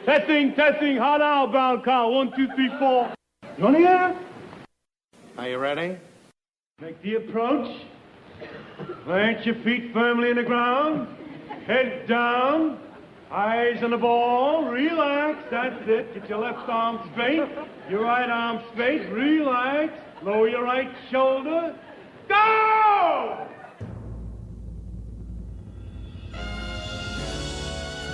Testing, hot outbound call. 1, 2, 3, 4. You want to hear? Are you ready? Make the approach. Plant your feet firmly in the ground. Head down. Eyes on the ball. Relax. That's it. Get your left arm straight. Your right arm straight. Relax. Lower your right shoulder. Go!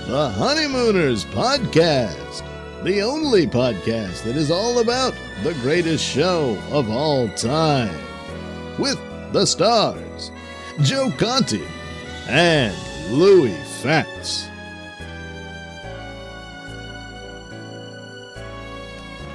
The Honeymooners Podcast, the only podcast that is all about the greatest show of all time. With the stars, Joe Conti and Louis Fatz.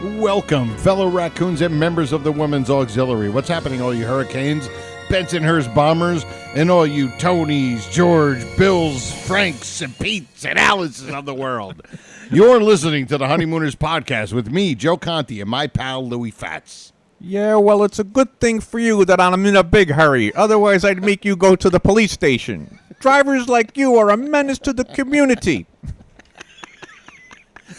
Welcome, fellow raccoons and members of the Women's Auxiliary. What's happening, all you Hurricanes, Bensonhurst Bombers, and all you Tonys, George, Bills, Franks, and Petes, and Alices of the world? You're listening to the Honeymooners Podcast with me, Joe Conti, and my pal, Louis Fatz. Yeah, well, it's a good thing for you that I'm in a big hurry. Otherwise, I'd make you go to the police station. Drivers like you are a menace to the community.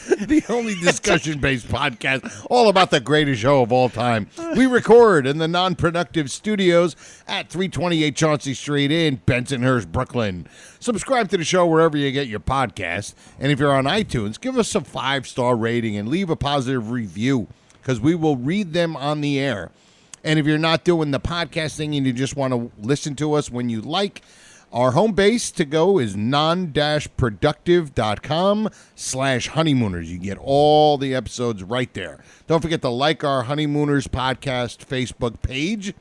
The only discussion-based podcast all about the greatest show of all time. We record in the Non-Productive Studios at 328 Chauncey Street in Bensonhurst, Brooklyn. Subscribe to the show wherever you get your podcast. And if you're on iTunes, give us a 5-star rating and leave a positive review, because we will read them on the air. And if you're not doing the podcasting and you just want to listen to us when you like, our home base to go is Non-Productive.com/honeymooners. You get all the episodes right there. Don't forget to like our Honeymooners Podcast Facebook page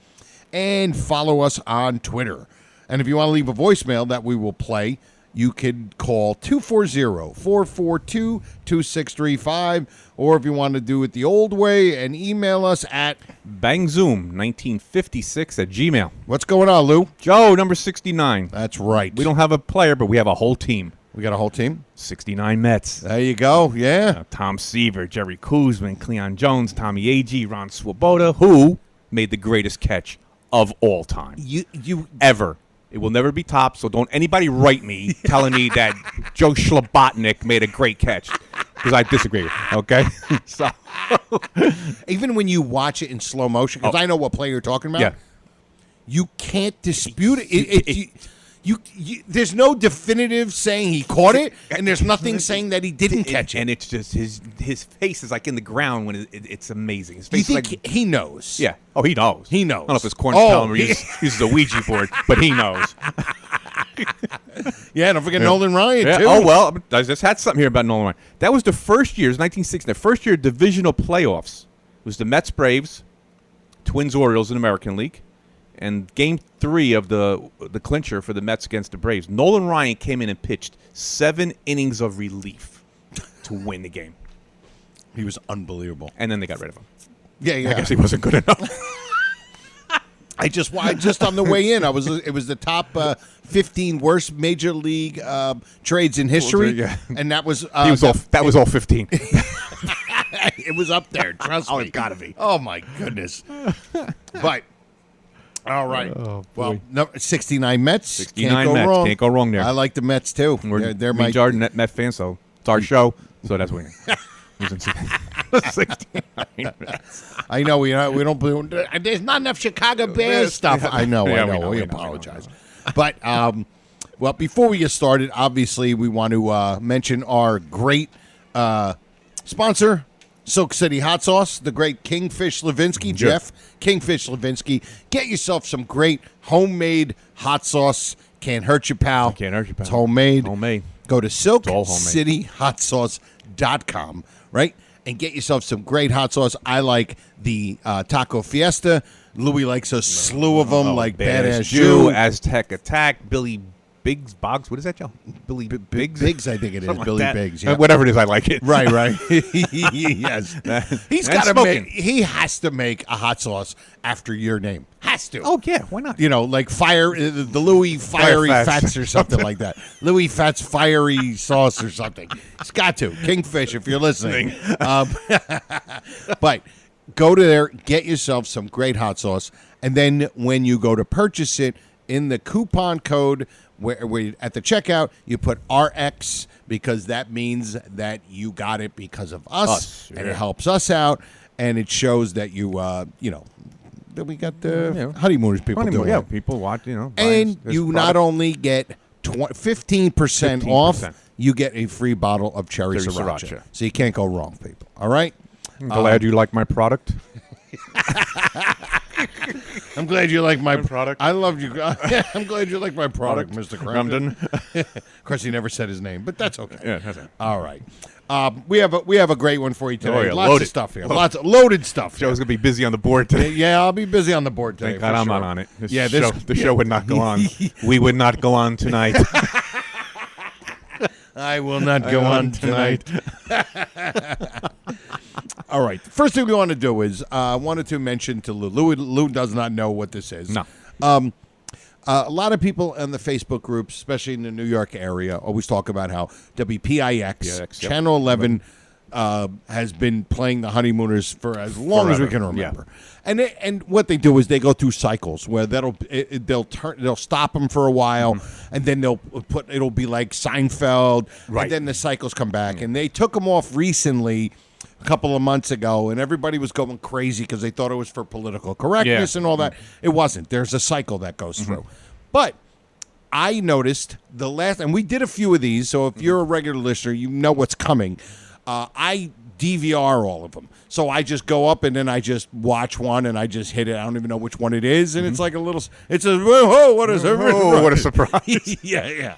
and follow us on Twitter. And if you want to leave a voicemail that we will play, you could call 240-442-2635, or if you want to do it the old way, and email us at bangzoom1956@gmail. What's going on, Lou? Joe, number 69. That's right. We don't have a player, but we have a whole team. We got a whole team? 69 Mets. There you go, yeah. Tom Seaver, Jerry Kuzman, Cleon Jones, Tommy Agee, Ron Swoboda, who made the greatest catch of all time. Ever. It will never be topped, so don't anybody write me telling me that Joe Schlabotnik made a great catch, because I disagree, okay? So, even when you watch it in slow motion, because I know what play you're talking about, yeah. You can't dispute it. There's no definitive saying he caught it, and there's nothing saying that he didn't catch it. And it's just his face is like in the ground when it's amazing. His You face think is like, he knows? yeah. Oh, he knows. He knows. I don't know if his corner's telling him he uses a Ouija board, but he knows. Yeah, don't forget Nolan Ryan, Yeah. too. Oh, well, I just had something here about Nolan Ryan. That was the first year, 1960, the first year of divisional playoffs. It was the Mets, Braves, Twins, Orioles in the American League, and Game 3 of the clincher for the Mets against the Braves. Nolan Ryan came in and pitched 7 innings of relief to win the game. He was unbelievable. And then they got rid of him. Yeah. I guess he wasn't good enough. I just on the way in, it was the top 15 worst major league trades in history, yeah. And that was that was all 15. It was up there. Trust me. Oh, it gotta be. Oh my goodness. But all right. Oh, well, 69 Mets. 69 Can't go Mets. wrong. Can't go wrong there. I like the Mets too. They're my Jordan Met fans, so it's our show. So that's what. 69 Mets. I know we don't. There's not enough Chicago Bears stuff. I know. We apologize. But well, before we get started, obviously we want to mention our great sponsor, Silk City Hot Sauce, the great Kingfish Levinsky, Jeff Kingfish Levinsky. Get yourself some great homemade hot sauce. Can't hurt you, pal. Can't hurt you, pal. It's homemade. Homemade. Go to SilkCityHotSauce.com, right? And get yourself some great hot sauce. I like the Taco Fiesta. Louis likes a slew of them, like Badass Jew, Aztec Attack, Billy Biggs, Boggs. What is that, Joe? Billy Biggs? Biggs, I think it is. Something Billy like that. Biggs, yeah. Whatever it is, I like it. Right. Yes. He's got to smoking. he has to make a hot sauce after your name. Has to. Oh, yeah. Why not? You know, like the Louis Fiery Fats or something like that. Louis Fats Fiery Sauce or something. It's got to. Kingfish, if you're listening. But go to there, get yourself some great hot sauce, and then when you go to purchase it, in the coupon code where at the checkout, you put RX because that means that you got it because of us, and yeah. it helps us out, and it shows that you know, that we got the Honeymooners people doing yeah, it. people watch, you know. And buys you this not product. only get 15% off, 15%. you get a free bottle of cherry sriracha. So you can't go wrong, people. All right? I'm glad you like my product. I'm glad you like my product. I love you. I'm glad you like my product, Mr. Cramden. Of course, he never said his name, but that's okay. Yeah, that's it. All right. We have a great one for you today. Oh, yeah, Lots loaded. of stuff here. Lots of loaded stuff. Joe's going to be busy on the board today. Yeah, I'll be busy on the board today. Thank God for I'm sure. not on it. The This show would not go on. We would not go on tonight. I will not go on tonight. All right. First thing we want to do is I wanted to mention to Lou. Lou does not know what this is. No. A lot of people in the Facebook groups, especially in the New York area, always talk about how WPIX, Channel 11, has been playing the Honeymooners for as long as we can remember. Yeah. And what they do is they go through cycles where they'll stop them for a while, and then it'll be like Seinfeld, and then the cycles come back. And they took them off recently, a couple of months ago, and everybody was going crazy because they thought it was for political correctness and all that. It wasn't. There's a cycle that goes through. But I noticed and we did a few of these, so if you're a regular listener, you know what's coming. I DVR all of them. So I just go up and then I just watch one and I just hit it. I don't even know which one it is. And it's like it's a, whoa, what is it? Oh, what a surprise. Yeah.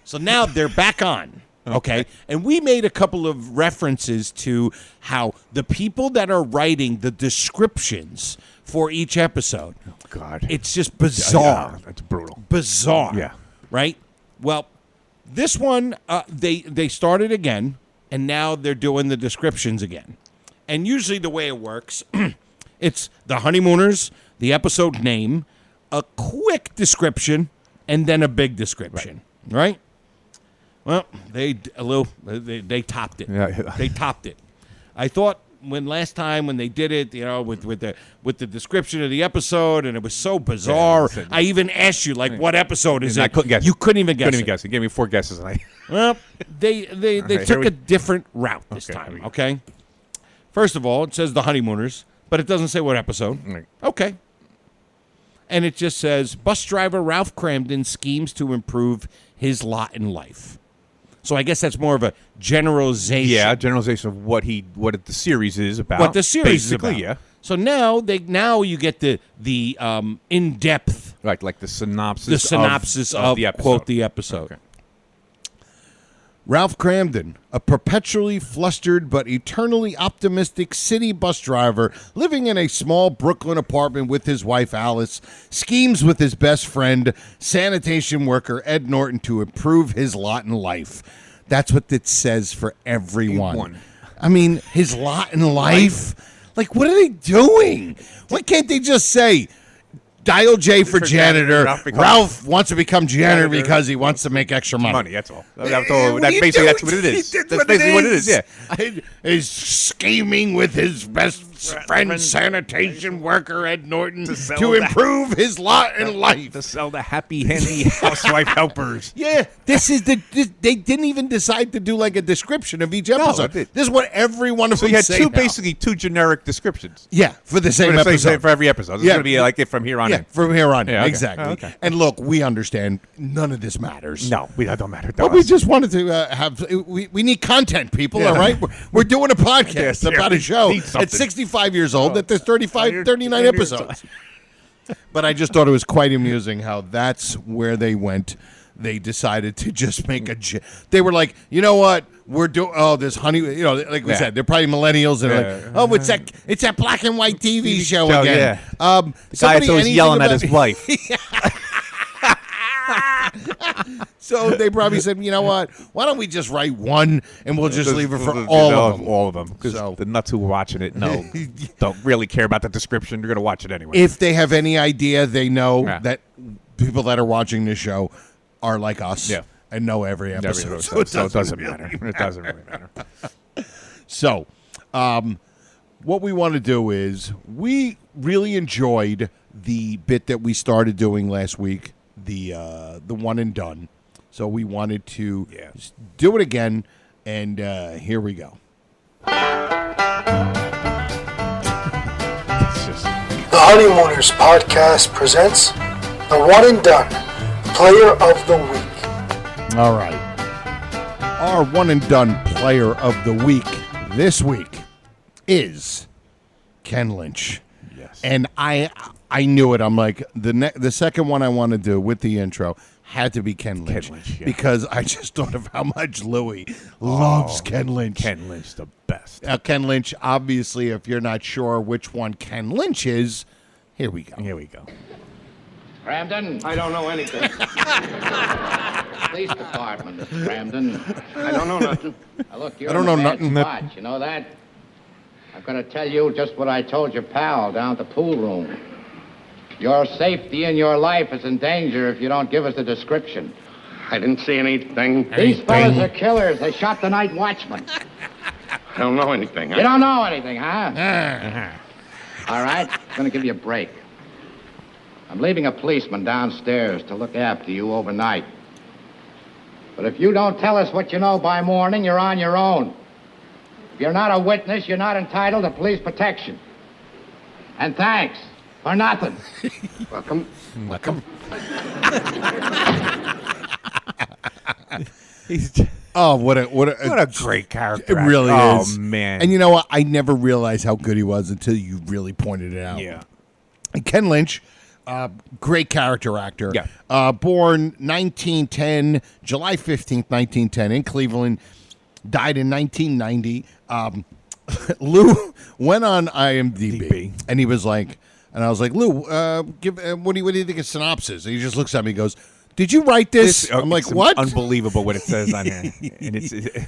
So now they're back on. Okay. And we made a couple of references to how the people that are writing the descriptions for each episode. Oh, God. It's just bizarre. Yeah, that's brutal. Bizarre. Yeah. Right? Well, this one, they started again, and now they're doing the descriptions again. And usually the way it works, it's the Honeymooners, the episode name, a quick description, and then a big description. Right? Well, they topped it. Yeah. They topped it. I thought last time when they did it, you know, with the description of the episode, and it was so bizarre. Yeah, I even asked you, like, what episode is it? I couldn't guess. You couldn't even guess. Couldn't even guess. He gave me 4 guesses. And Well, they right, took a different route this time. Okay. First of all, it says the Honeymooners, but it doesn't say what episode. Right. Okay. And it just says bus driver Ralph Cramden schemes to improve his lot in life. So I guess that's more of a generalization. Yeah, generalization of what the series is about. What the series basically, is about. yeah. So now you get the in-depth, Like the synopsis. of the episode. quote the episode. Okay. Ralph Cramden, a perpetually flustered but eternally optimistic city bus driver living in a small Brooklyn apartment with his wife Alice, schemes with his best friend, sanitation worker Ed Norton, to improve his lot in life. That's what it says for everyone. I mean, his lot in life? Like, what are they doing? Why can't they just say, dial J for janitor. Ralph wants to become janitor because he wants to make extra money. That's all. That's what it is. That's basically what it is. Yeah. He's scheming with his best friend, sanitation worker Ed Norton, to improve his lot in life. To sell the happy, handy housewife helpers. Yeah, they didn't even decide to do like a description of each episode. This is what every one of them say. So you had basically two generic descriptions. Yeah, for the same episode. For every episode. It's going to be like it from here on in. From here on in. Yeah, okay. Exactly. Oh, okay. And look, we understand none of this matters. No, that don't matter. But we just wanted to we need content, people, all right? We're doing a podcast about a show at 65 years old that there's 39 episodes. But I just thought it was quite amusing how that's where they went. They decided to just make they were like, you know what? We're doing this honey, you know, like we said, they're probably millennials and like, it's that black and white TV show again. Yeah. The guy that's always yelling at his wife. So they probably said, you know what? Why don't we just write one and we'll just leave it for all of them? All of them. Because the nuts who are watching it don't really care about the description. They're going to watch it anyway. If they have any idea, they know that people that are watching this show are like us and know every episode. So it doesn't matter. It doesn't really matter. So what we want to do is we really enjoyed the bit that we started doing last week, the one and done. So we wanted to do it again, and here we go. The Honeymooners podcast presents the one and done player of the week. All right. Our one and done player of the week this week is Ken Lynch. Yes. And I knew it. I'm like, the second one I want to do with the intro had to be Ken Lynch. Because I just thought of how much Louis loves Ken Lynch. Ken Lynch, the best. Now, Ken Lynch, obviously, if you're not sure which one Ken Lynch is, here we go. Ramden? I don't know anything. Police department, Mr. Ramden. I don't know nothing. Now, look, you're I don't know in a bad nothing. spot, you know that? I'm going to tell you just what I told your pal down at the pool room. Your safety and your life is in danger if you don't give us a description. I didn't see anything. These fellas are killers. They shot the night watchman. I don't know anything. You don't know anything, huh? All right, I'm going to give you a break. I'm leaving a policeman downstairs to look after you overnight. But if you don't tell us what you know by morning, you're on your own. If you're not a witness, you're not entitled to police protection. And thanks for nothing. Welcome. What a great character. It really is. Oh, man. And you know what? I never realized how good he was until you really pointed it out. Yeah. And Ken Lynch, great character actor. Yeah. Born 1910, July 15th, 1910 in Cleveland. Died in 1990. Lou went on IMDb, and he was like, and I was like, Lou, what do you think of synopsis? And he just looks at me and goes, did you write this? I'm like, what? Unbelievable what it says on here.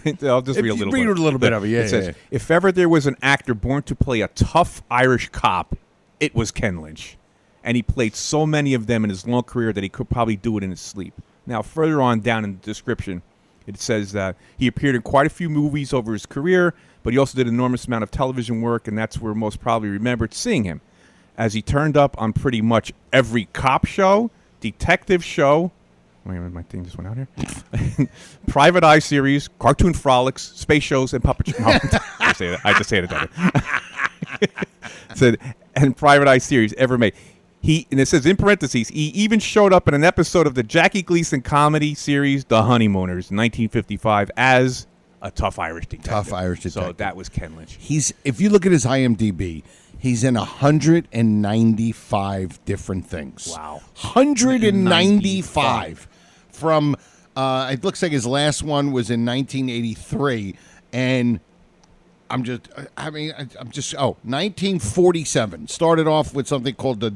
And I'll just read a little bit. Read a little bit of it, yeah. It says, if ever there was an actor born to play a tough Irish cop, it was Ken Lynch. And he played so many of them in his long career that he could probably do it in his sleep. Now, further on down in the description, it says that he appeared in quite a few movies over his career, but he also did an enormous amount of television work, and that's where most probably remembered seeing him, as he turned up on pretty much every cop show, detective show. Wait a minute, my thing just went out here. Private Eye series, cartoon frolics, space shows, and puppetry. No, I just say it. Said, and Private Eye series ever made. And it says in parentheses, he even showed up in an episode of the Jackie Gleason comedy series, The Honeymooners, in 1955, as a tough Irish detective. So that was Ken Lynch. If you look at his IMDb, he's in 195 different things. Wow. 195. From, it looks like his last one was in 1983, and 1947. Started off with something called the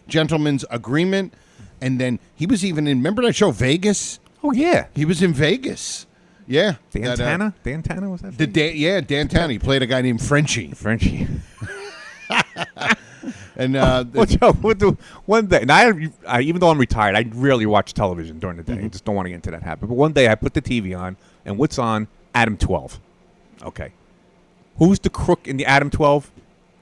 Gentleman's Agreement, and then he was even in, remember that show Vegas? Oh, yeah. He was in Vegas. Yeah. Dan Tanner? Dan Tanner was that? Dan Tanner. He played a guy named Frenchie. And one day, and I even though I'm retired, I rarely watch television during the day. I just don't want to get into that habit. But one day I put the TV on, and what's on? Adam 12. Okay. Who's the crook in the Adam 12?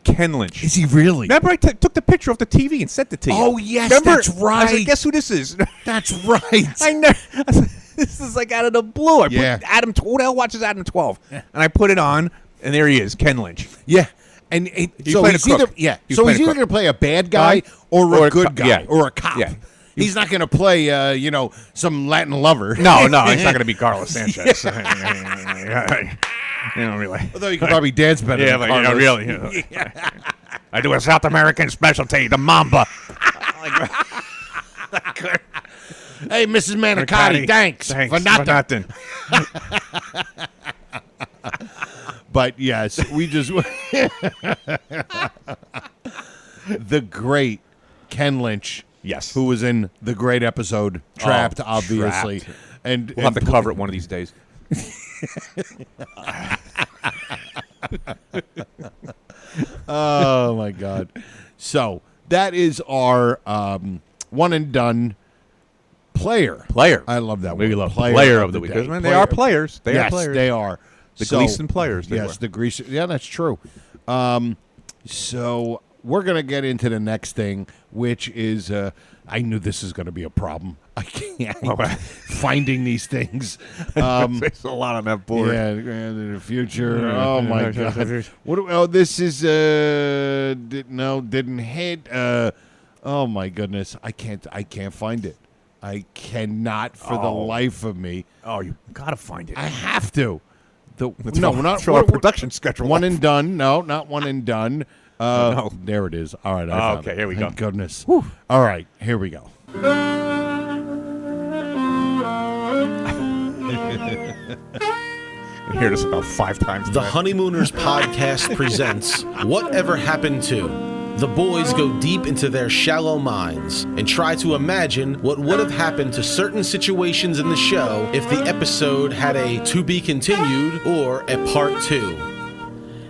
Ken Lynch. Is he really? Remember I took the picture off the TV and sent it to you. Oh, yes, Remember? that's right. I was like, guess who this is? That's right. I know. This is like out of the blue. I put Adam. Who the hell watches Adam 12? And I put it on, and there he is, Ken Lynch. Yeah. And so he's either going to play a bad guy or a good guy or a cop. Yeah. He's not going to play, some Latin lover. No, he's not going to be Carlos Sanchez. Really. Although he could probably dance better than Carlos. Really. I do a South American specialty, the Mamba. Hey, Mrs. Manicotti, thanks for nothing. But yes, we just the great Ken Lynch, yes, who was in the great episode Trapped, obviously, Trapped. and we'll have to cover it one of these days. Oh my God! So that is our one and done player. I love that word. We love player of the week. Because they are players. They are players. They are. The Gleason players. Yes, the Gleason. Yeah, that's true. So we're going to get into the next thing, which is I knew this is going to be a problem. I can't finding these things. There's a lot on that board. Yeah, in the future. Oh my God! This is didn't hit. Oh my goodness! I can't find it. I cannot for the life of me. Oh, you gotta find it. I have to. We're not our production schedule. One and done. No, not one and done. No. There it is. All right. I found okay, it. here we go. Thank goodness. Whew. All right, here we go. I hear this about 5 times. The Honeymooners podcast presents Whatever Happened To. The boys go deep into their shallow minds and try to imagine what would have happened to certain situations in the show if the episode had a to be continued or a part 2.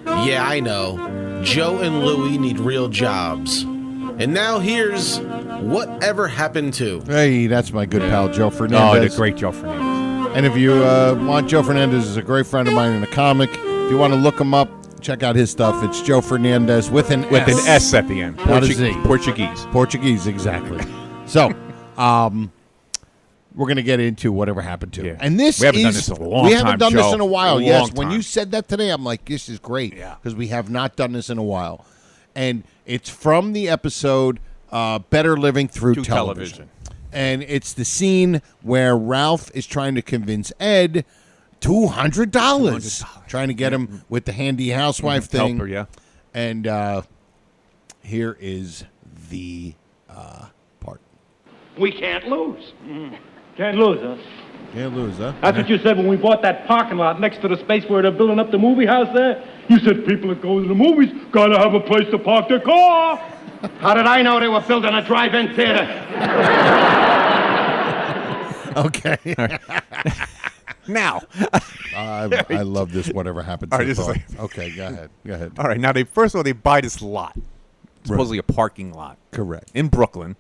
Yeah, I know. Joe and Louie need real jobs. And now here's Whatever Happened To. Hey, that's my good pal Joe Fernandez. Oh, the great Joe Fernandez. And if you want, Joe Fernandez is a great friend of mine in a comic. If you want to look him up, check out his stuff. It's Joe Fernandez with an S at the end. Not a Z. Portuguese, exactly. So, we're going to get into Whatever Happened To. Yeah. And this we haven't done this in a long time. We haven't done this in a while. Yes, when time. you said that today, I'm like, this is great. Yeah. Because we have not done this in a while. And it's from the episode Better Living Through Television. And it's the scene where Ralph is trying to convince Ed $200. Trying to get him with the handy housewife thing. Helper, yeah. And here is the part. We can't lose. Can't lose, huh? Can't lose, huh? That's what you said when we bought that parking lot next to the space where they're building up the movie house there. You said people that go to the movies gotta have a place to park their car. How did I know they were building a drive-in theater? Okay. Now. I love this Whatever Happened To. All right, Okay, go ahead. All right, now first of all, they buy this lot. Supposedly a parking lot. Correct. In Brooklyn,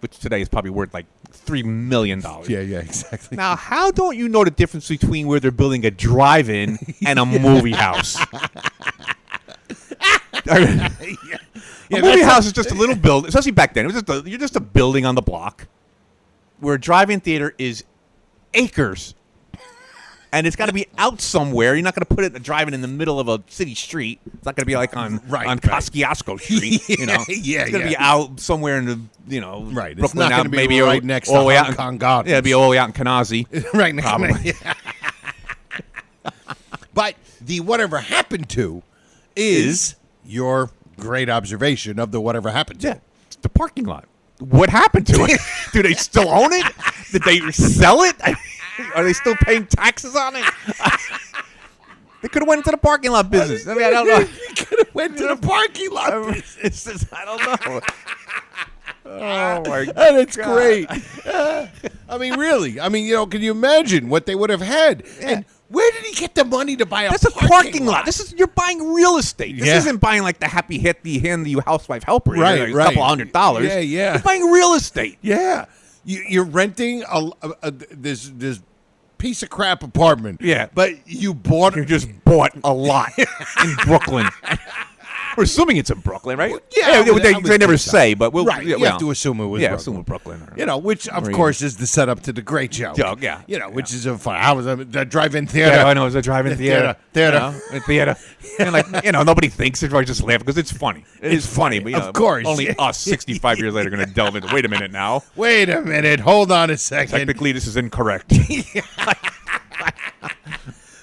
which today is probably worth like $3 million. Yeah, exactly. Now, how don't you know the difference between where they're building a drive-in and a movie house? A movie house is just a little building, especially back then. It was you're just a building on the block, where a drive-in theater is acres, and it's got to be out somewhere. You're not going to put it a drive-in in the middle of a city street. It's not going to be like on Kosciuszko Street. You know, it's going to be out somewhere in the right. Brooklyn. It's not going to be maybe right next to Hong Kong Gardens. Yeah, it'd be all the way out in Canarsie. Right next. Probably. But the Whatever Happened To is your great observation of the Whatever Happened To. Yeah, it's the parking lot. What happened to it? Do they still own it? Did they sell it? Are they still paying taxes on it? They could have went into the parking lot business. I mean, I don't know. They could have went to the parking lot business. I don't know. Oh my God. And it's great. I mean, really. I mean, can you imagine what they would have had? Yeah. And where did he get the money to buy a That's a parking lot. You're buying real estate. This Yeah. isn't buying like the happy hit the hand you housewife helper. Right, A couple $100. Yeah. You're buying real estate. Yeah. You're renting this piece of crap apartment. Yeah. But you just bought a lot in Brooklyn. We're assuming it's in Brooklyn, right? Yeah, they never say, but we'll right. You have to assume it was Brooklyn. assume Brooklyn. Which of course is the setup to the great joke. Yeah. Which is a fun. How was the drive-in theater? Yeah, I know, it was a drive-in theater. Theater. And nobody thinks everybody just laugh because it's funny. It's funny, but of course. only us 65 years later are going to delve into. Wait a minute now. Wait a minute. Hold on a second. Technically, this is incorrect.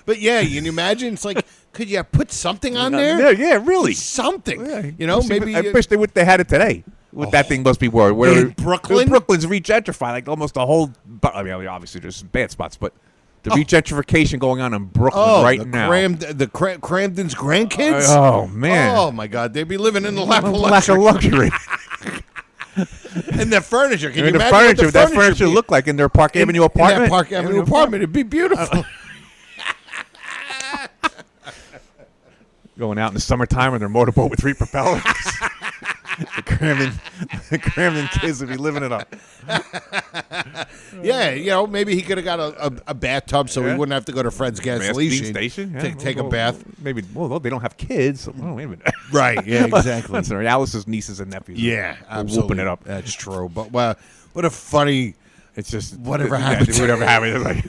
But yeah, you can imagine. It's like, could you have put something on there? Yeah, really. Something. Yeah. Maybe. I wish they had it today. What that thing must be worth. In Brooklyn? Brooklyn's regentrified. Like almost the whole. I mean, obviously there's some bad spots, but the regentrification going on in Brooklyn now. Cramden's grandkids? Oh, man. Oh, my God. They'd be living in the lap of luxury. And the furniture. Can you the imagine furniture, what the that furniture looked like in their Park Avenue apartment? In that Park Avenue apartment. It'd be beautiful. Going out in the summertime on their motorboat with 3 propellers. The Cramden kids would be living it up. Yeah, maybe he could have got a bathtub so he wouldn't have to go to Fred's gas station. Yeah. Take a bath. Maybe. Well, they don't have kids. Oh, wait a minute. Right. Yeah. Exactly. That's right. Alice's nieces and nephews. Yeah. Absolutely. Whooping it up. That's true. But what a funny. It's just whatever happened. Whatever happened. Like,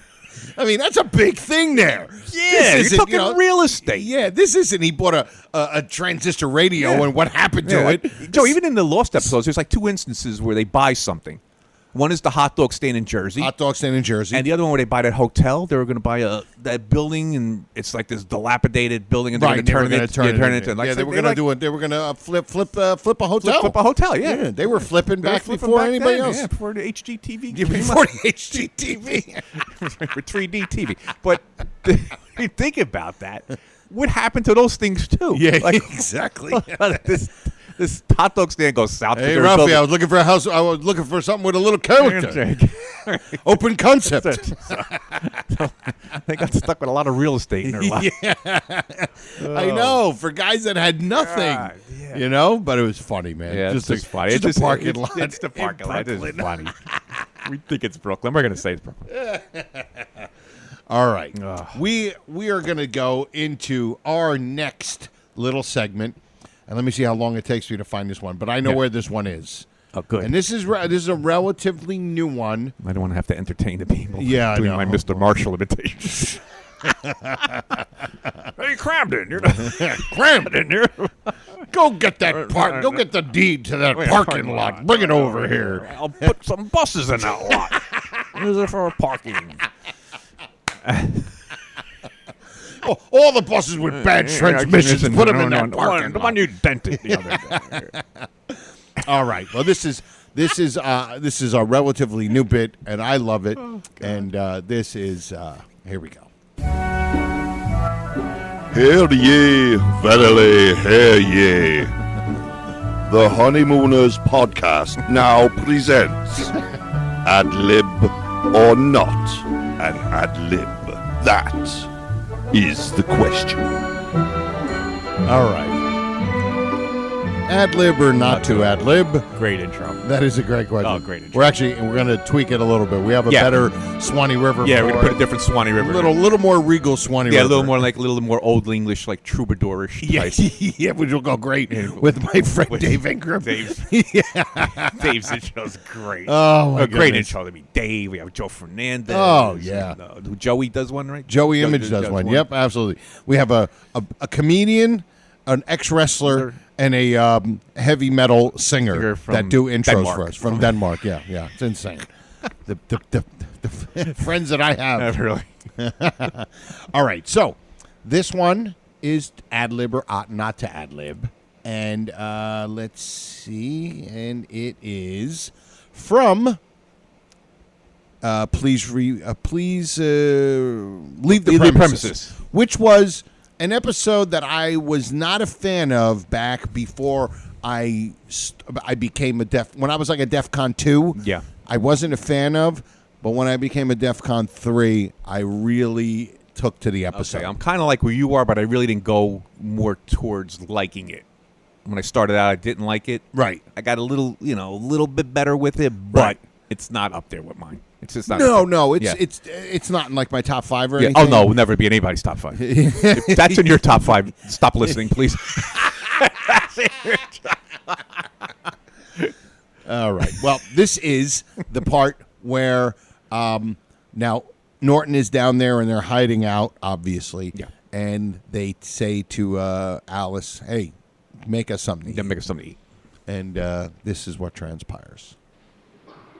I mean, that's a big thing there. Yeah, you're talking real estate. Yeah, this isn't. He bought a transistor radio, and what happened to it? Joe, even in the Lost episodes, there's like 2 instances where they buy something. One is the hot dog stand in Jersey. And the other one where they buy that hotel. They were going to buy that building, and it's like this dilapidated building, and they're going to turn it into. They were going to do it. They were going to flip a hotel. Flip a hotel. Yeah, they were flipping back before anybody else. Yeah, before the HGTV. Before the HGTV. For 3D TV. But you think about that. What happened to those things too? Yeah, exactly. This hot dog stand goes south. Hey, Ralphie, I was looking for a house. I was looking for something with a little character. Open concept. So they got stuck with a lot of real estate in their life. Yeah. I know, for guys that had nothing. But it was funny, man. Yeah, just funny. It's just a parking lot. It's the parking lot. It's funny. We think it's Brooklyn. We're going to say it's Brooklyn. All right. We are going to go into our next little segment. And let me see how long it takes for you to find this one. But I know where this one is. Oh, good. And this is a relatively new one. I don't want to have to entertain the people. Yeah, doing my Mr. Marshall imitation. Hey, Cramden, you're Cramden, go get that park. Go get the deed to that parking lot. Bring it over here. I'll put some buses in that lot. Use it for parking. All the buses with bad transmissions, put them in that parking lot. The one you dented the other day. All right. Well, this is a relatively new bit, and I love it. And this is here we go. Hear ye, verily hear ye. The Honeymooners podcast now presents Ad Lib or Not an Ad Lib. That is the question. All right. Ad lib or not to ad lib? Great intro. That is a great question. Oh, great intro. We're going to tweak it a little bit. We have a better Swanee River. Yeah, we're going to put a different Swanee River. A little more regal Swanee River. Yeah, a little more Old English, like troubadourish. Yeah, which will go great with my friend Dave Ingram. Dave's intro's great. Oh, my great goodness. intro. I mean, Dave. We have Joe Fernandez. Oh, yeah. And, Joey does one, right? Joey Image does one. Yep, absolutely. We have a comedian, an ex-wrestler, and a heavy metal singer that do intros for us from Denmark. Yeah, it's insane. the friends that I have. Really. All right, so this one is ad lib or ought not to ad lib, and let's see, and it is from. Please leave the premises, which was an episode that I was not a fan of back before I became when I was like a DEFCON 2. Yeah. I wasn't a fan of, but when I became a DEFCON 3, I really took to the episode. Okay, I'm kind of like where you are, but I really didn't go more towards liking it. When I started out, I didn't like it. Right. I got a little bit better with it, but it's not up there with mine. It's just not. No. It's not in like my top 5 or anything. Oh no, it will never be in anybody's top 5. If that's in your top 5, stop listening, please. All right. Well, this is the part where now Norton is down there and they're hiding out, obviously. Yeah. And they say to Alice, "Hey, make us something to eat." Then make us something to eat. And this is what transpires.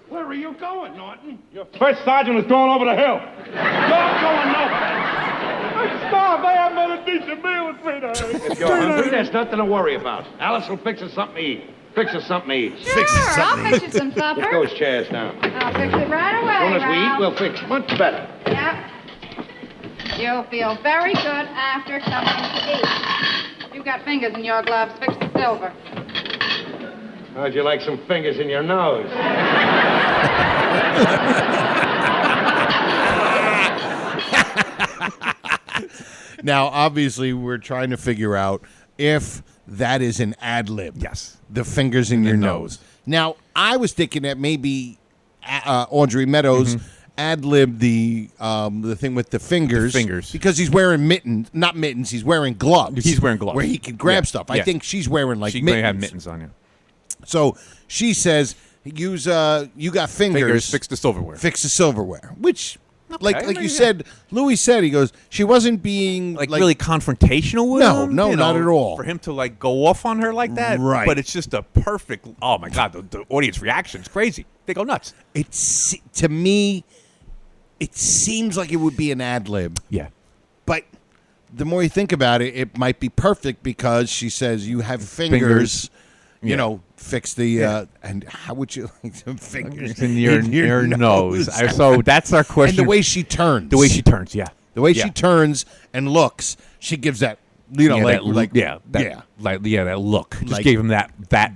Where are you going, Norton? Your first sergeant is going over the hill. You're going nowhere. I'm starved. I haven't had a decent meal in 3 days. If you're hungry, there's nothing to worry about. Alice will fix us something to eat. Fix us something to eat. Sure, I'll fix you some supper. Get those chairs down. I'll fix it right away, As soon as we eat, Ralph. we'll fix it much better. Yep. You'll feel very good after something to eat. You've got fingers in your gloves. Fix the silver. How'd you like some fingers in your nose? Now, obviously, we're trying to figure out if that is an ad lib. Yes. The fingers in your nose. Now, I was thinking that maybe Audrey Meadows ad libbed the thing with the fingers. Because he's wearing not mittens, he's wearing gloves. He's wearing gloves. Where he can grab stuff. I think she's wearing she mittens. may have mittens on you. So she says, you got fingers. Fix the silverware. Fix the silverware. Which, like you said, Louis said, he goes, she wasn't being like really confrontational with him. No, not at all. For him to go off on her like that. Right. But it's just a perfect, oh my God, the audience reaction is crazy. They go nuts. To me, it seems like it would be an ad lib. Yeah. But the more you think about it, it might be perfect because she says you have fingers. You know, fix the and how would you like some fingers in your nose? So that's our question. And the way she turns. The way she turns, yeah. The way she turns and looks, she gives that that look. Just gave him that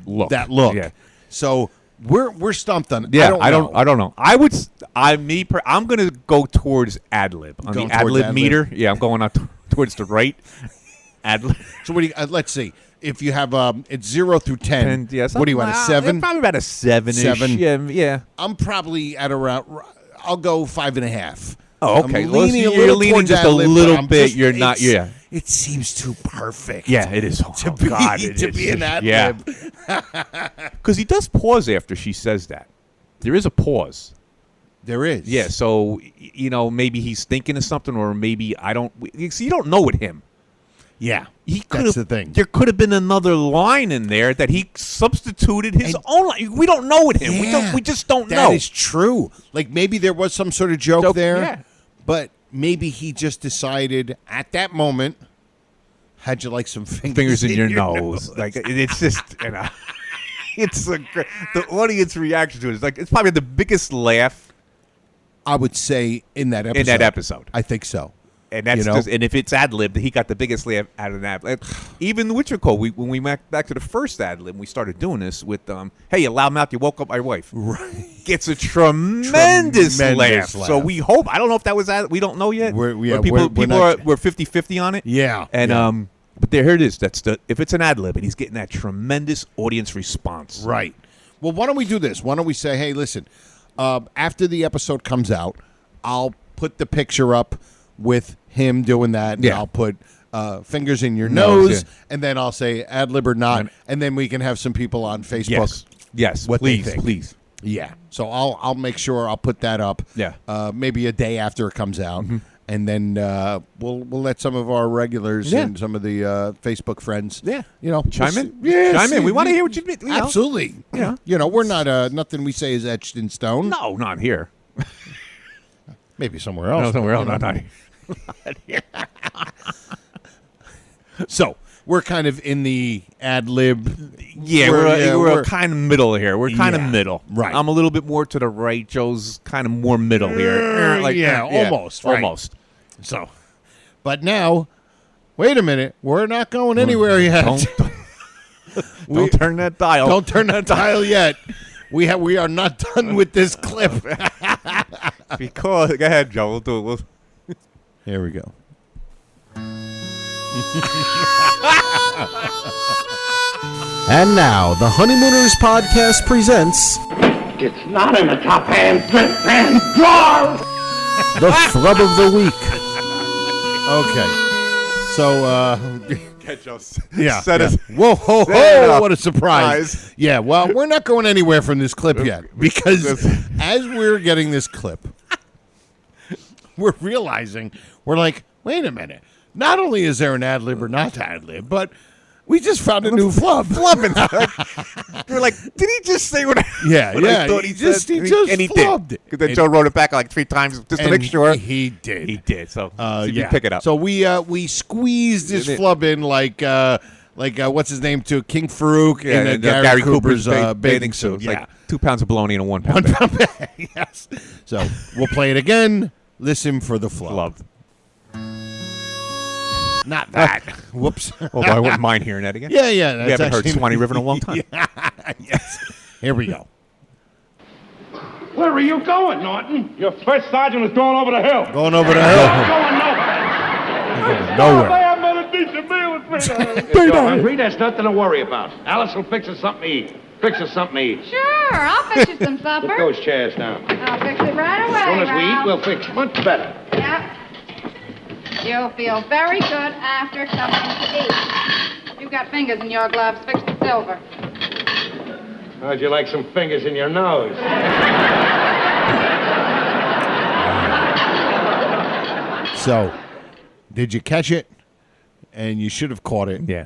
look. That look. Yeah. So we're stumped on. Yeah, I don't know. I'm gonna go towards ad lib on the ad lib meter. Yeah, I'm going out towards the right. Ad lib. So what do you? Let's see. If you have it's 0 through 10, what do you want? A 7? Probably about a 7-ish. 7. Yeah. I'm probably at around. I'll go 5.5. Oh, okay. I'm leaning a little you're leaning towards just ad a lib, little but bit. You're not. Yeah. It seems too perfect. Yeah, it is. To be an ad lib. Because he does pause after she says that. There is a pause. There is. Yeah. So maybe he's thinking of something, or maybe I don't. See, you don't know with him. Yeah, that's the thing. There could have been another line in there that he substituted his own line. We don't know with him. Yeah, we just don't know. That is true. Like maybe there was some sort of joke there, yeah. But maybe he just decided at that moment, how'd you like some fingers in your nose? Like it's just it's the audience reaction to it is it's probably the biggest laugh. I would say in that episode. I think so. And that's and if it's ad lib, he got the biggest laugh out of that. Even when we went back to the first ad lib, we started doing this with hey, you loudmouth, you woke up my wife. Right. Gets a tremendous laugh. So we hope. I don't know if that was we don't know yet. We're 50-50 on it. Yeah. And but here it is. If it's an ad lib and he's getting that tremendous audience response. Right. Well, why don't we do this? Why don't we say, hey, listen, after the episode comes out, I'll put the picture up with him doing that. And I'll put fingers in your nose, and then I'll say ad lib or not, and then we can have some people on Facebook. Yes, what please, they think. Please. Yeah. So I'll make sure I'll put that up. Yeah. Maybe a day after it comes out, and then we'll let some of our regulars and some of the Facebook friends. Yeah. Chime in. Yeah. Chime in. We want to hear what you mean. Absolutely. Yeah. We're not nothing we say is etched in stone. No, not here. Maybe somewhere else. No, somewhere else. Not here. So we're kind of in the ad lib. Yeah, we're kind of middle here. We're kind of middle. Right. I'm a little bit more to the right. Joe's kind of more middle here. Almost. Right. Almost. So, but now, wait a minute. We're not going anywhere yet. Don't turn that dial. Don't turn that dial yet. We are not done with this clip. Because go ahead, Joe. We'll do it. Here we go. And now, the Honeymooners podcast presents It's not in the top hand drawer! the flub of the week. Okay. So, yeah. Whoa, ho, ho, what a surprise. Yeah, well, we're not going anywhere from this clip yet because as we're getting this clip, we're realizing, we're like, wait a minute. Not only is there an ad lib or not ad lib, but we just found a new flub. We're like, did he just say what I thought he just said? And he flubbed it. Because then Joe wrote it back like 3 times just to make sure. He did. He did. So see if you pick it up. So we squeezed this flub in like what's his name to King Farouk in Gary Cooper's bathing suit. It's like 2 pounds of bologna in a 1 pound. 1 pound bag. Yes. So we'll play it again. Listen for the flub. Not that. Whoops. Although I wouldn't mind hearing that again. Yeah. We haven't heard Swanee River in a long time. Yes. Here we go. Where are you going, Norton? Your first sergeant was going over the hill. Going over the hill. Going nowhere. Nowhere. I haven't had a decent meal in If you're hungry, there's nothing to worry about. Alice will fix us something to eat. Fix us something to eat. Sure, I'll fix you some supper. Put those chairs down. I'll fix it right away, As soon as we eat, Ralph. we'll fix much better. Yep. You'll feel very good after something to eat. You've got fingers in your gloves. Fix the silver. How'd you like some fingers in your nose? So, did you catch it? And you should have caught it. Yeah.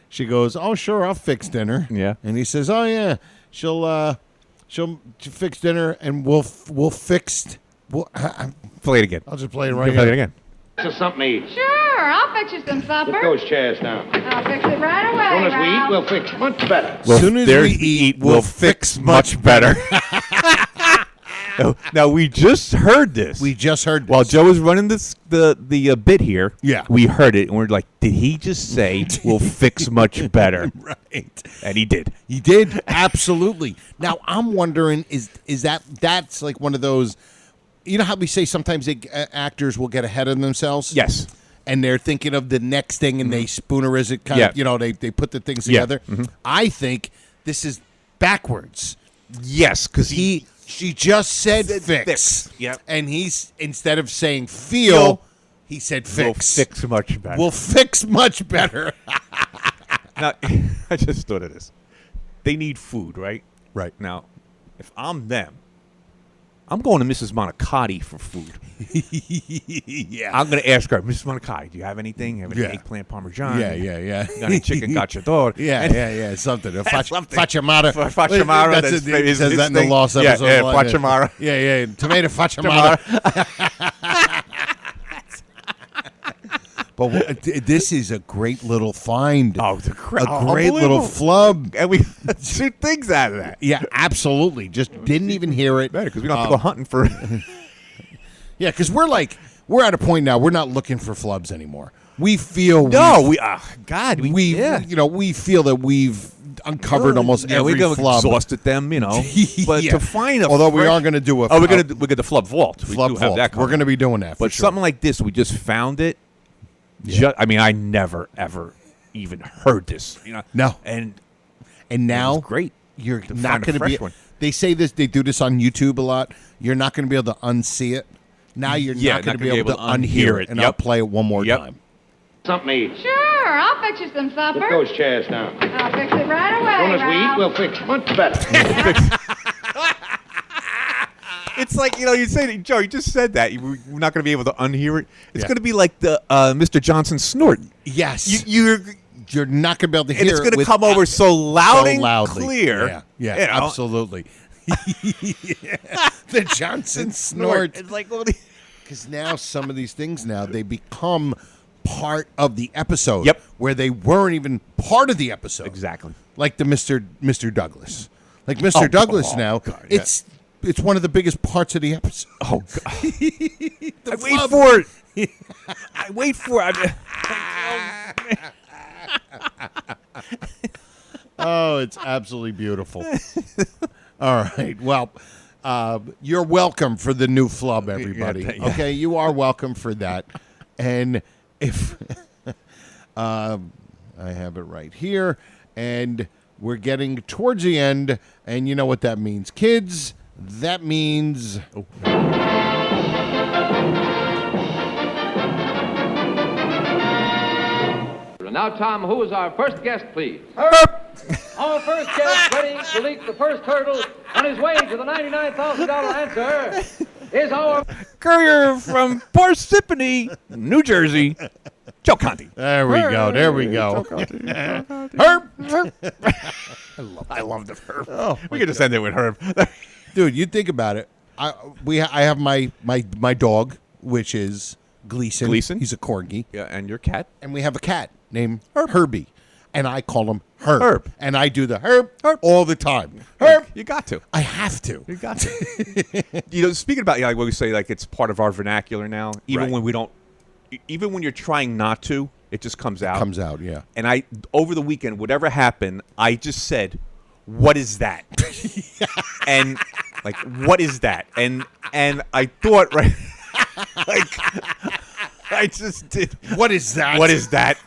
She goes, "Oh, sure, I'll fix dinner." Yeah. And he says, "Oh, yeah, she'll fix dinner, and we'll fix." Play it again. I'll just play it You right can play it here. again. Fix us something to eat. Sure, I'll fix you some Put supper. those chairs down. I'll fix it right away, As soon as we eat, Ralph. we'll fix much better. As soon as we eat, we'll fix much better. Now we just heard this. We just heard this. While Joe was running the bit here. Yeah. We heard it and we're like, did he just say we'll fix much better? Right. And he did. He did, absolutely. Now I'm wondering, is that's like one of those? You know how we say sometimes actors will get ahead of themselves? Yes. And they're thinking of the next thing, and they spoonerize it, kind Yeah. of, you know, they put the things Yeah. together. I think this is backwards. Yes, because She just said fix. Yep. And he's, instead of saying feel, he said we'll fix. fix much better. We'll fix much better. Now, I just thought of this. They need food, right? Right. Now, if I'm them, I'm going to Mrs. Monicati for food. Yeah. I'm going to ask her, Mrs. Monicati, do you have anything? Have any Yeah. eggplant parmesan? Yeah. Got any chicken gacciatore? Yeah, something. A Something. Facciamara. Facciamara, That's that's it. It his says that in the thing. Lost Yeah, episode. yeah, like that. Facciamara. Yeah. Tomato facciamara. But this is a great little find. Oh, a great little unbelievable. flub. And we got 2 things out of that. Yeah, absolutely. Just didn't even hear it. Better, because we don't have to go hunting for Yeah, because we're at a point now. We're not looking for flubs anymore. We feel we feel that we've uncovered almost every we got flub. exhausted them, you know. But Yeah. to find a although we fresh- are going to do we get the flub vault. We flub do have vault. that We're going to be doing that. For But sure. something like this, we just found it. I mean, I never ever even heard this. You know. No. And now it was great. You're To not find a going to be. fresh one. They say this. They do this on YouTube a lot. You're not going to be able to unsee it. Now you're not going to be able to unhear it. And I'll play it one more time. Something to eat. Sure, I'll fix you some supper. Put those chairs down. I'll fix it right away, As soon as we eat, Ralph. we'll fix much better. It's like, you say, Joe, you just said that. We're not going to be able to unhear it. It's Yeah. going to be like the Mr. Johnson snort. Yes. You're not going to be able to hear and it. it's going to with- come over so loud so and loudly. clear. Yeah, you know. absolutely. The Johnson snort. It's like, well, Because now some of these things they become part of the episode. Yep. Where they weren't even part of the episode. exactly. Like the Mr. Douglas. Like Mr. Douglas now. God, yeah. It's one of the biggest parts of the episode. Oh, God. The I wait flub. for it. I wait for it. Oh, it's absolutely beautiful. All right. Well, you're welcome for the new flub, everybody. Yeah. Okay, you are welcome for that. And if I have it right here, and we're getting towards the end, and you know what that means, kids. That means. Oh. And now, Tom, who is our first guest, please? Our first guest, ready to leap the first hurdle on his way to the $99,000 answer, is our Courier from Parsippany, New Jersey, Joe Conti. There we go. There we go. Herb. I love the Herb. Oh, we could just end it with Herb. Dude, you think about it. I have my dog, which is Gleason. Gleason. He's a corgi. Yeah, and your cat? And we have a cat named Herbie. And I call him Herb. Herb. And I do the Herb all the time. Herb. You got to. I have to. You got to. Speaking about, like what we say, like it's part of our vernacular now. Even Right. when we don't, even when you're trying not to, it just comes out. Comes out, yeah. And over the weekend, whatever happened, I just said, "What is that?" And like, what is that? And I thought, right, like, I just did. What is that? What is that?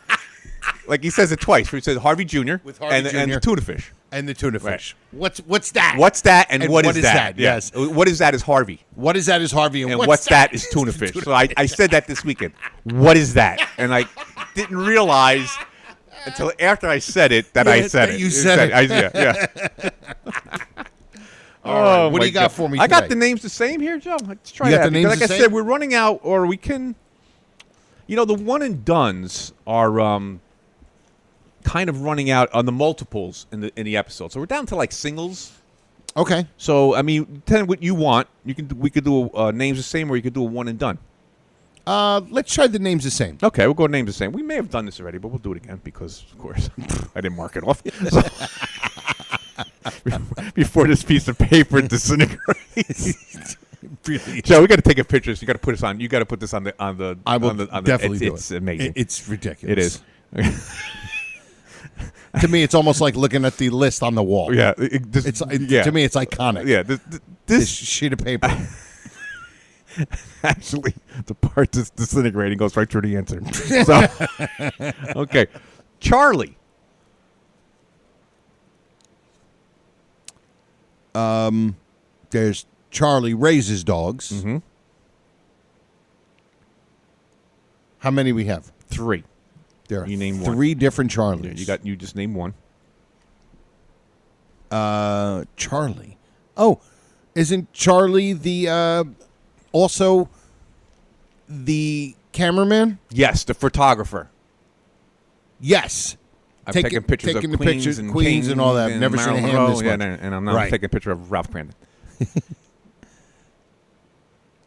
Like he says it twice. He says Harvey Jr. With Harvey and Jr. the tuna fish. And the tuna fish. Right. What's that? What's that and what is that? Yeah. Yes. What is that is Harvey. What is that is Harvey and what's that is tuna fish. So I said that this weekend. What is that? And I didn't realize until after I said it that I said it. You said it. Yeah. All right. What do you got for me today? I got the names the same here, Joe. Let's try You got that. the names Like the I same? said, we're running out, or we can. You know, the one and dones are kind of running out on the multiples in the episode. So we're down to like singles. Okay. So I mean, tell me what you want. We could do names the same, or you could do a one and done. Let's try the names the same. Okay, we'll go names the same. We may have done this already, but we'll do it again because, of course, I didn't mark it off. So, before this piece of paper disintegrates. Really? Joe, we got to take a picture. So you got to put this on. You got to put this on the. I will definitely do it. It's amazing. It's ridiculous. It is. To me, it's almost like looking at the list on the wall. Yeah, To me, it's iconic. Yeah, this sheet of paper. Actually, the part that's disintegrating goes right through the answer. So, okay, Charlie. There's Charlie raises dogs. Mm-hmm. How many we have? 3. There are You name 3 one. different Charlies. Yeah, you just name one. Charlie. Oh, isn't Charlie the also the cameraman? Yes, the photographer. Yes. I've taken pictures of the Queens pictures, and Queens and all that. and Never seen a Marilyn hand Monroe, this yeah, much. and I'm now taking a picture of Ralph Crandon.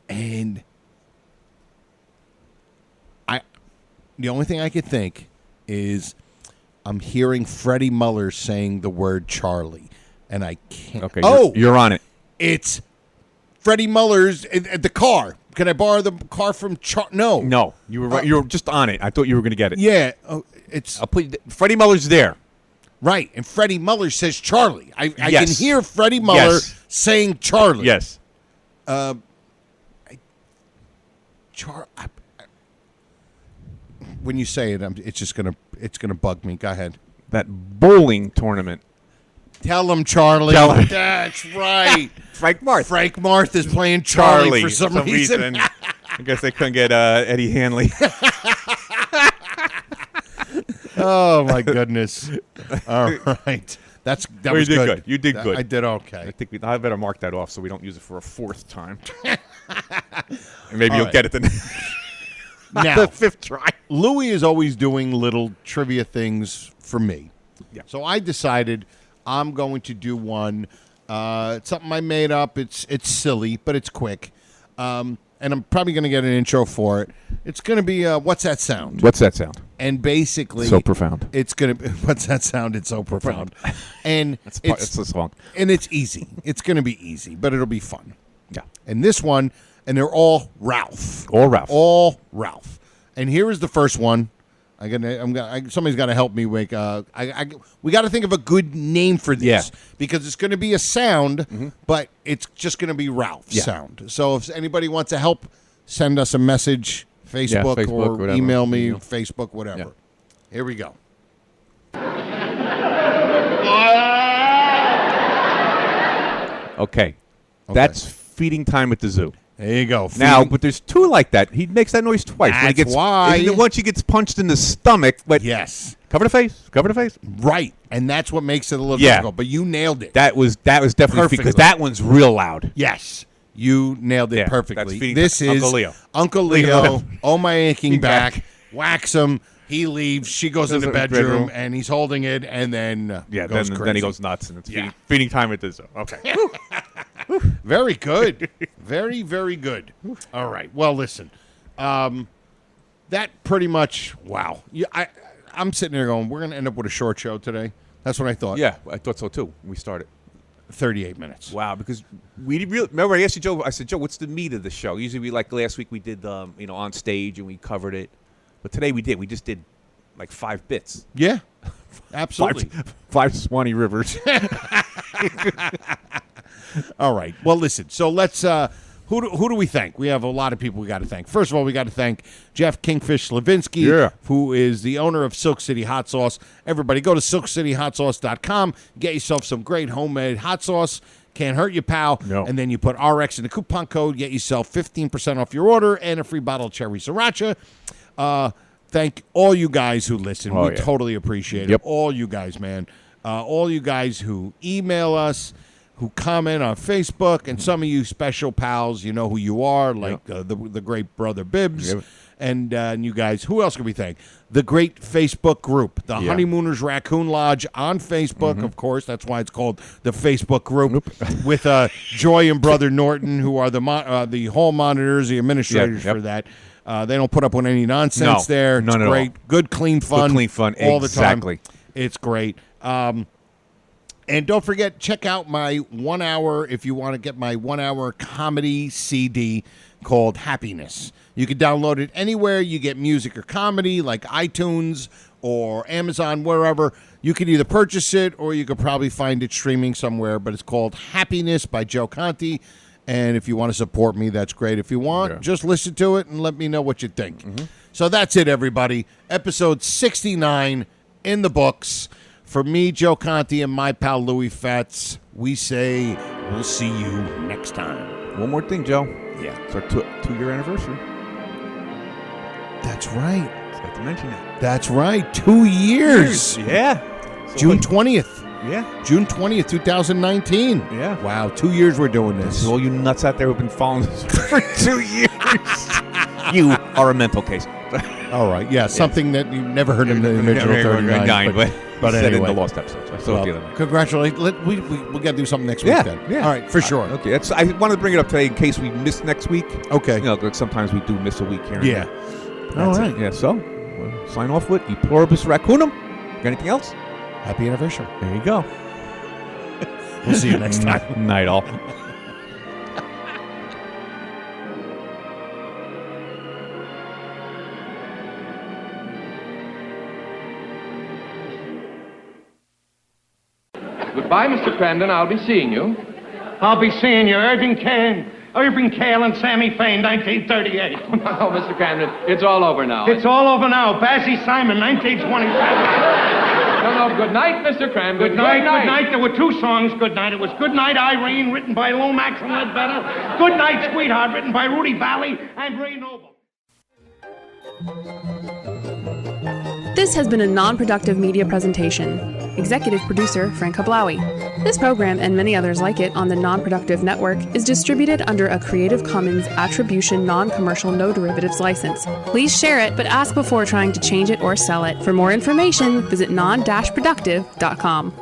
And the only thing I could think is I'm hearing Freddie Muller saying the word Charlie, and I can't. Okay, oh, you're on it. It's Freddie Muller's at the car. Can I borrow the car from No. No, you were right. You were just on it. I thought you were going to get it. Yeah. Oh, it's I'll put Freddie Muller's there. Right, and Freddie Muller says Charlie. I Yes. can hear Freddie Muller Yes. saying Charlie. Yes. When you say it, it's gonna bug me. Go ahead. That bowling tournament. Tell him Charlie. Tell him. That's right. Frank Marth. Frank Marth is playing Charlie for some reason. I guess they couldn't get Eddie Hanley. Oh my goodness! All right, that was you did good. You did good. I did okay. I think I better mark that off so we don't use it for a 4th time. And maybe All you'll right. get it the Now, the 5th try. Louis is always doing little trivia things for me. Yeah. So I decided I'm going to do one. It's something I made up. It's silly, but it's quick. And I'm probably going to get an intro for it. It's going to be What's That Sound? What's that sound? And basically, So profound. It's going to What's That Sound? It's so profound. And It's it's a song. and it's easy. It's going to be easy, but it'll be fun. Yeah. And this one, and they're all Ralph. All Ralph. All Ralph. And here is the first one. Somebody's got to help me. We got to think of a good name for this because it's going to be a sound, but it's just going to be Ralph's sound. So if anybody wants to help, send us a message, Facebook or whatever. email me, Facebook, whatever. Yeah. Here we go. Okay. That's feeding time at the zoo. There you go. Now, but there's 2 like that. He makes that noise twice. When he That's gets, why. and then once he gets punched in the stomach, but Yes. cover the face. Cover the face. Right. And that's what makes it a little Yeah. difficult. But you nailed it. That was definitely Perfectly. because that one's real loud. Yes. You nailed it Yeah, that's perfectly. feeding This time. is Uncle Leo. Uncle Leo. Leo. Oh, my aching Back. back. Wax him. He leaves. She goes in the bedroom, and he's holding it, and then goes crazy. then he goes nuts, and it's feeding time at the zoo. Okay. Very good. Very, very good. All right. Well, listen. That pretty much, wow. I'm sitting there going, we're going to end up with a short show today. That's what I thought. Yeah, I thought so too. We started 38 minutes. Wow, because we didn't really remember. I asked you, Joe. I said, Joe, what's the meat of the show? Usually, last week we did on stage and we covered it, but today we did. We just did like 5 bits. Yeah. Absolutely. 5 Swanee Rivers. All right. Well, listen. So let's Who do we thank? We have a lot of people we got to thank. First of all, we got to thank Jeff Kingfish Slavinsky, who is the owner of Silk City Hot Sauce. Everybody go to silkcityhotsauce.com. Get yourself some great homemade hot sauce. Can't hurt you, pal. No. And then you put RX in the coupon code. Get yourself 15% off your order and a free bottle of cherry sriracha. Thank all you guys who listen. We totally appreciate it. All you guys, man. All you guys who email us, who comment on Facebook, and some of you special pals, you know who you are, like the great brother Bibbs, and you guys. Who else can we thank? The great Facebook group, the Honeymooners Raccoon Lodge on Facebook, of course. That's why it's called the Facebook group, with Joy and Brother Norton, who are the hall monitors, the administrators for that. They don't put up with any nonsense there. It's great. Good, clean fun. Good, clean fun. All the time. Exactly. It's great. And don't forget, check out my 1 hour, if you want to get my 1 hour comedy CD called Happiness. You can download it anywhere you get music or comedy, like iTunes or Amazon, wherever. You can either purchase it or you could probably find it streaming somewhere, but it's called Happiness by Joe Conti. And if you want to support me, that's great. If you want, just listen to it and let me know what you think. So that's it, everybody. Episode 69 in the books. For me, Joe Conti, and my pal Louis Fetz, we say we'll see you next time. One more thing, Joe. Yeah. It's our two-year anniversary. That's right. I'd like to mention that. That's right. 2 years. Yeah. So June 20th. Yeah. June 20th, 2019. Yeah. Wow, 2 years we're doing this. So all you nuts out there who've been following us for 2 years, you are a mental case. All right. Yeah, something that you never heard in the original 39. But said anyway. in the lost episode. So congratulations. We'll get to do something next week then. Yeah. All right, for sure. Okay. I wanted to bring it up today in case we miss next week. Okay. You know, like sometimes we do miss a week here and there. All right. Yeah, so we'll sign off with E Pluribus Raccoonum. Got anything else? Happy anniversary. There you go. We'll see you next time. Night all. Goodbye, Mr. Crandon. I'll be seeing you. I'll be seeing you. Irving Kale and Sammy Fain, 1938. Oh, Mr. Crandon, it's all over now. It's all over now. Bassy Simon, 1927. No, good night, Mr. Crandon. Good night. There were two songs, Good Night. It was Good Night, Irene, written by Lomax and Ledbetter. Good Night, Sweetheart, written by Rudy Valley and Ray Noble. This has been a non-productive media presentation. Executive producer, Frank Hablawi. This program and many others like it on the Non-Productive Network is distributed under a Creative Commons Attribution Non-Commercial No Derivatives license. Please share it, but ask before trying to change it or sell it. For more information, visit non-productive.com.